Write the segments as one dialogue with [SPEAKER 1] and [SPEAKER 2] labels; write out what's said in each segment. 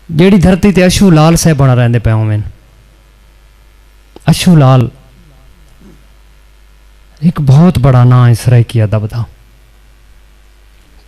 [SPEAKER 1] जेड़ी धरती ते अशू लाल साहब बना रहंदे पे होवेन। अशू लाल एक बहुत बड़ा ना है सराइकी अदब दा।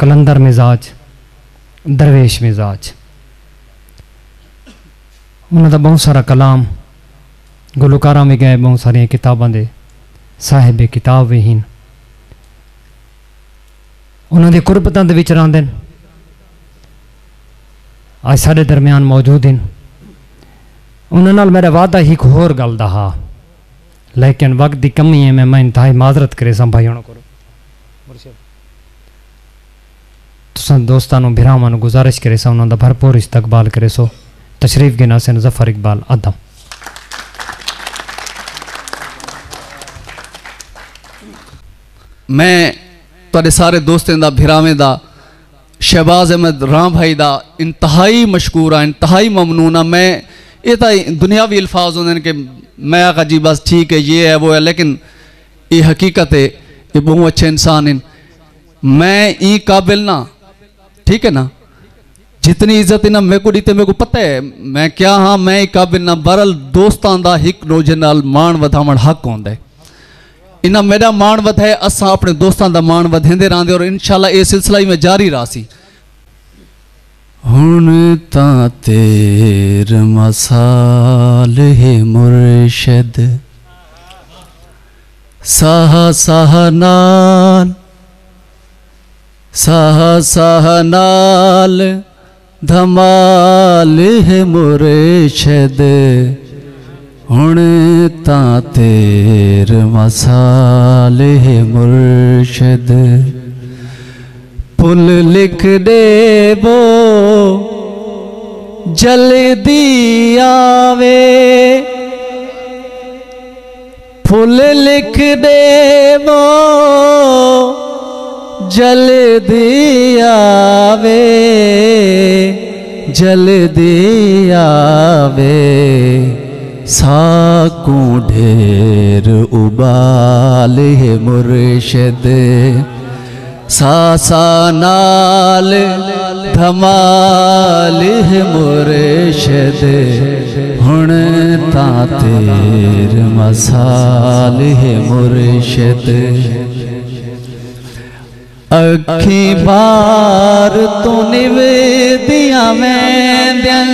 [SPEAKER 1] कलंदर मिजाज, दरवेश मिजाज, उन्होंने बहुत सारा कलाम गुलकारा में गए, बहुत सारिया किताबों के साहिब किताब भी हैं। उन्होंने कुर्बतां दे विच रहिंदे ने, आज साढ़े दरम्यान मौजूद हैं। उन्होंने नाल मेरा वादा ही एक होर गल दा हा, लेकिन वक्त की कमी है, मैं इंतहाई माजरत करे सा भाई करो। तुसां दोस्तां भिरावां गुजारिश करे सा उन्होंने भरपूर इस्तकबाल करे सो। तशरीफ गिना से जफर इकबाल आदम।
[SPEAKER 2] मैं तुहाडे सारे दोस्तें दा भिरावें दा शहबाज अहमद राम भाई दा इंतहाई मशकूर हाँ, इंतहाई ममनून हाँ। मैं ये तो दुनियावी अल्फाज होंगे कि मैं आखा जी बस ठीक है ये है वो है, लेकिन ये हकीकत है, ये बहुत अच्छे इंसान हैं। मैं ई काबिल ना, ठीक है ना, जितनी इज्जत ना मेरे को दी मेरे को पता है मैं क्या हाँ, मैं ई काबिल ना। बहरल दोस्तां दा हिक दूजे नाल मान वधावण हक होंदा है। इना मेरा मान वध है, असा अपने दोस्तों का मान वधेंदे रहंदे और इंशाल्लाह ये सिलसिला ही में जारी रासी। हुण तां तेर मसाल है मुर्शिद, साह साह नाल, साह साह नाल धमाल है मुर्शिद। हुण तां तेर मसाल है मुर्शिद, पुल लिख देवो जल्दी आवे, फुल लिख देवो जल्दी आवे, जल्दी आवे। साकू ढेर उबाल है मुर्शिद, सा सा नाल धमाल है मुर्शिद। हुण तां तेर मसाल है मुर्शिद। अखी बार तो निवेदिया वेंदियां,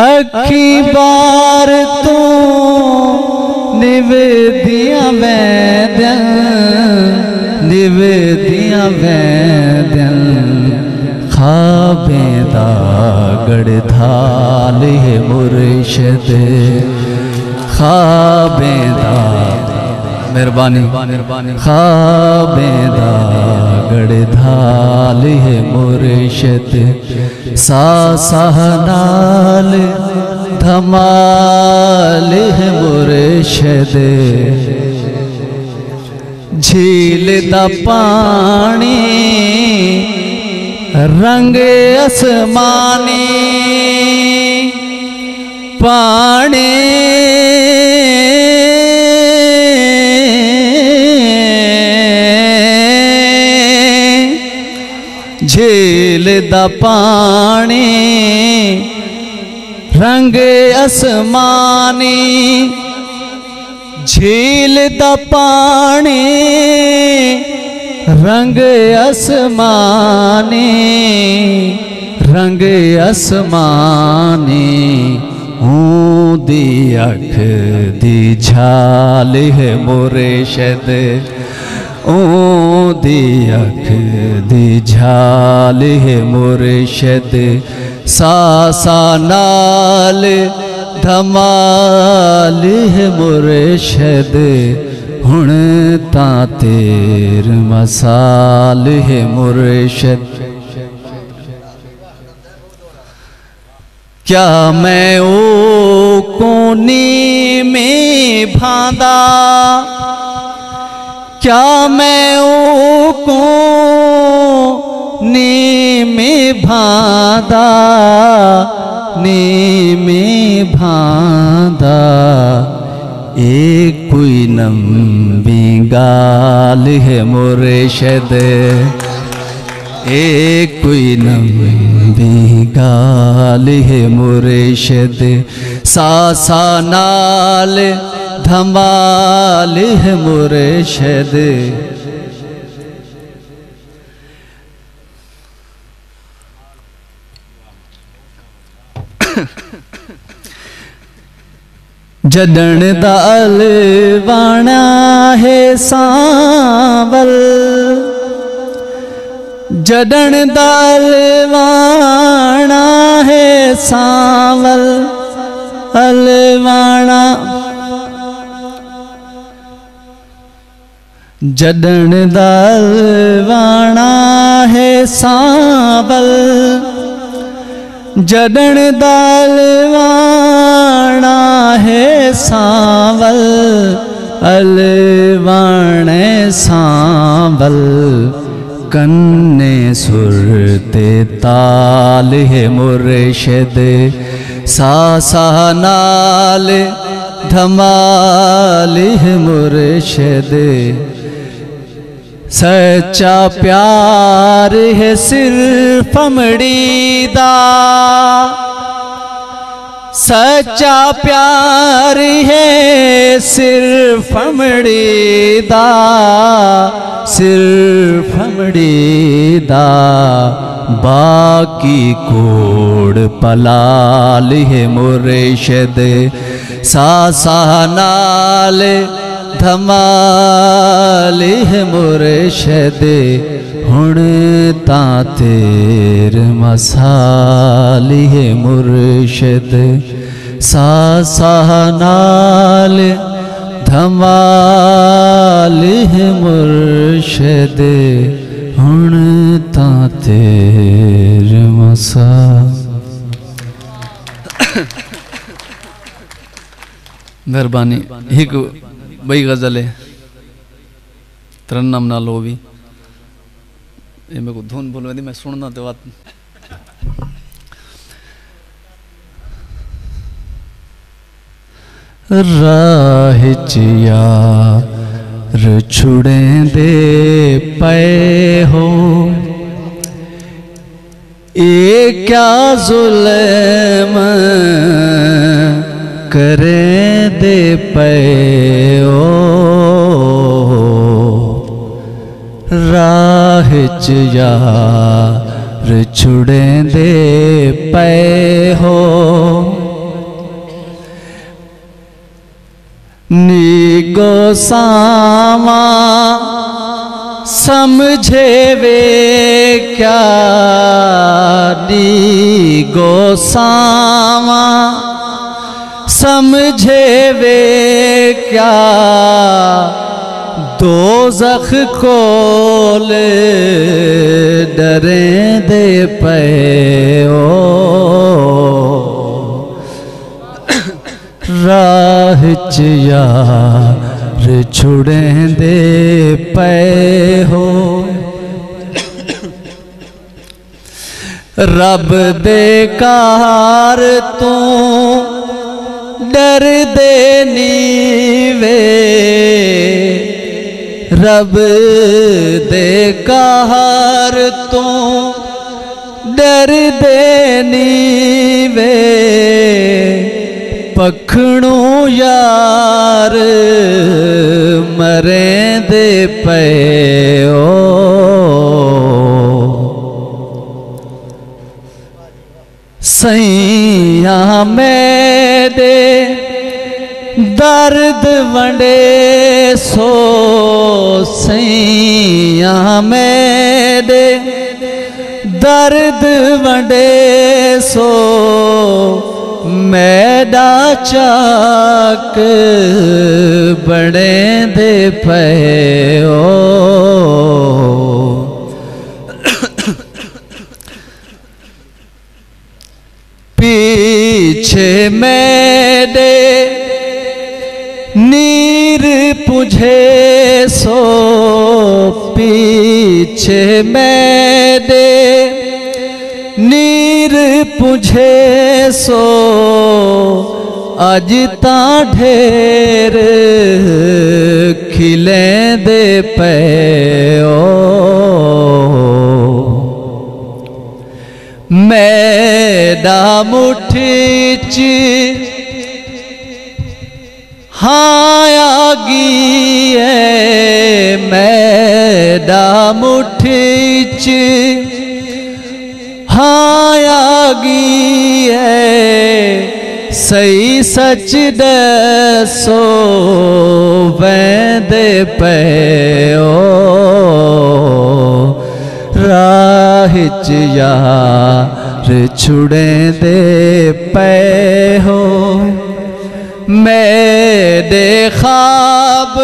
[SPEAKER 2] अखी बार तू निवेदिया वेंदियां, निवेदिया वेंदियां। ख्वाबें दा गढ़धाल है मुर्शिद, ख्वाबें दा मेहरबानी ख्वाबें दा गढ़धाल है मुर्शिद। सा साह नाल धमाल है मुर्शिद। झील दा पानी रंग आसमानी, पानी झील दा पानी रंग आसमानी, झील दा पानी रंग आसमानी, रंग आसमानी। दी अख दी झाल है मुर्शिद, दी अख दी झाल है मुर्शिद। सा सा नाल धमाल है मुर्शिद। हुण तां तेर मसाल है मुर्शिद। क्या मैं ओ कोनी में भांदा, क्या मैं ओ कोनी में भांदा, नी में भांदा। एक कोई नंबी गाल है मुर्शिद, एक कोई नंबी गाल है मुर्शिद सासा नाल धमाल है मुर्शिद। जडण दाल वाणा है सांवल, जडण दाल वाणा है सांवल अलवाणा। जडण दाल वाणा है सांवल, जडण दाल वाणा है सांवल अलवाणे सांवल। कन्ने सुरते ताल है मुर्शिद सासा नाल धमाल है मुर्शिद। सच्चा प्यार है सिर्फ अमड़ी दा, सच्चा प्यार है सिर्फ अमड़ी दा, सिर्फ अमड़ी दा। बाकी कोड़ पलाल है मुर्शिद सासा नाल धमाल है मुर्शिद। हुण ता तेर मसाल है मुर्शिद सासा नाल धमाल है मुर्शिद। हुण ता तेर मसाल। मेहरबानी। एक बई गजल है तरन्नम ना लो भी, ये मेरे को धुन भूल मैं सुनना तो बात। राह यार छुड़े दे पे हो, ये क्या जुल्म करे दे पे ओ। राह यार छुड़े दे पे हो, नीगो सामा समझे वे क्या, नीगो सामा समझे वे क्या। दोज़ख खोल डरे दे पे ओ। राह यार छुड़े दे पे हो, रब दे कार तू डर दे नीवे, रब दे कार तू डर दे नीवे। पखणू यार मरे दे पे ओ। सैया मेरे दर्द वंडे सो, सैया मेरे दर्द वंडे सो। मैडा चाक बड़े दे पे ओ। पीछे मेरे नीर पुझे सो, पीछे मेरे नीर पुझे सो। अज ता ढेर खिले दे पे ओ। मैडा मुठीच हाँ आगी है, मैडा मुठीच हाँ आगी है, सही सच दसो वेंदे पयो राह च यार छुड़ेंदे पे हो। मेरे ख्वाब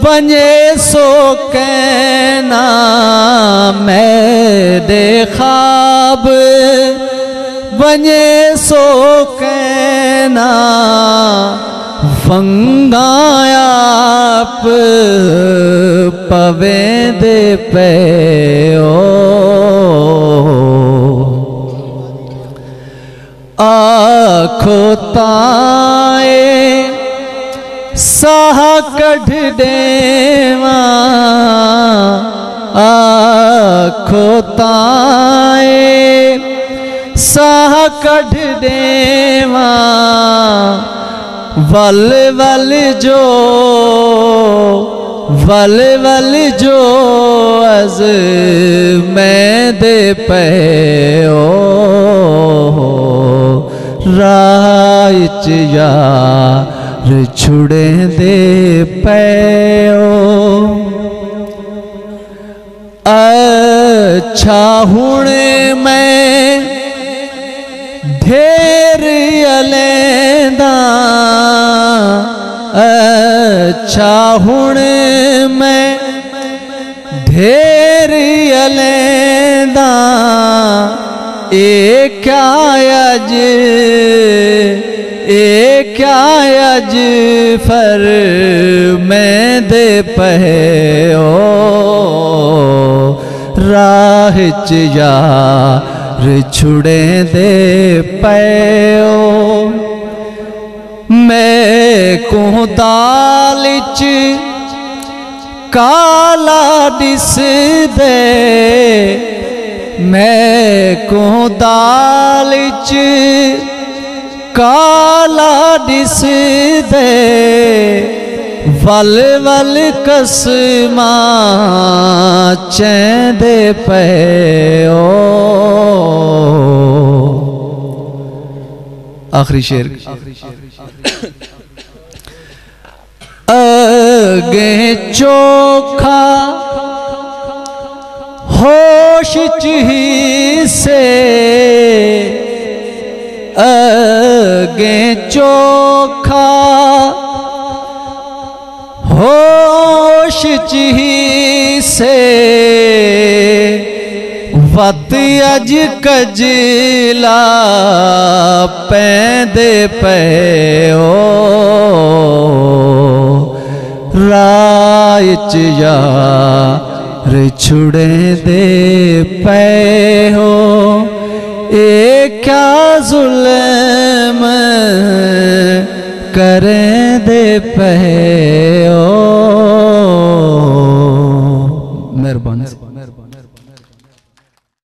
[SPEAKER 2] बने सो कहना, मेरे ख्वाब बने सो कहना, फंगाया पवेंदे पे आखो ताए साह कढ़ देवा, आखो ताए साह कढ़ देवा, वल वल जो वल वल जो अज मैं दे पे राज यार छुड़े दे पैओ। अच्छा हुणे मैं ढेर अलेंदा, अच्छा हुणे मैं ढेर अलेंदा, ए क्या अज फर मैं दे पयो राह च यार छुड़े दे पयो। मैं को दाल च काला दिस दे, मैं को दाल च काला दिस दे, वल वल कसमा चैंदे पयो। आखिरी शेर। अगे चोखा होश ही से, अगे चोखा होश ही से, वत अज कजला पैंदे पयो राय च यार छुड़े दे पे हो। ए क्या जुल्म करें दे पे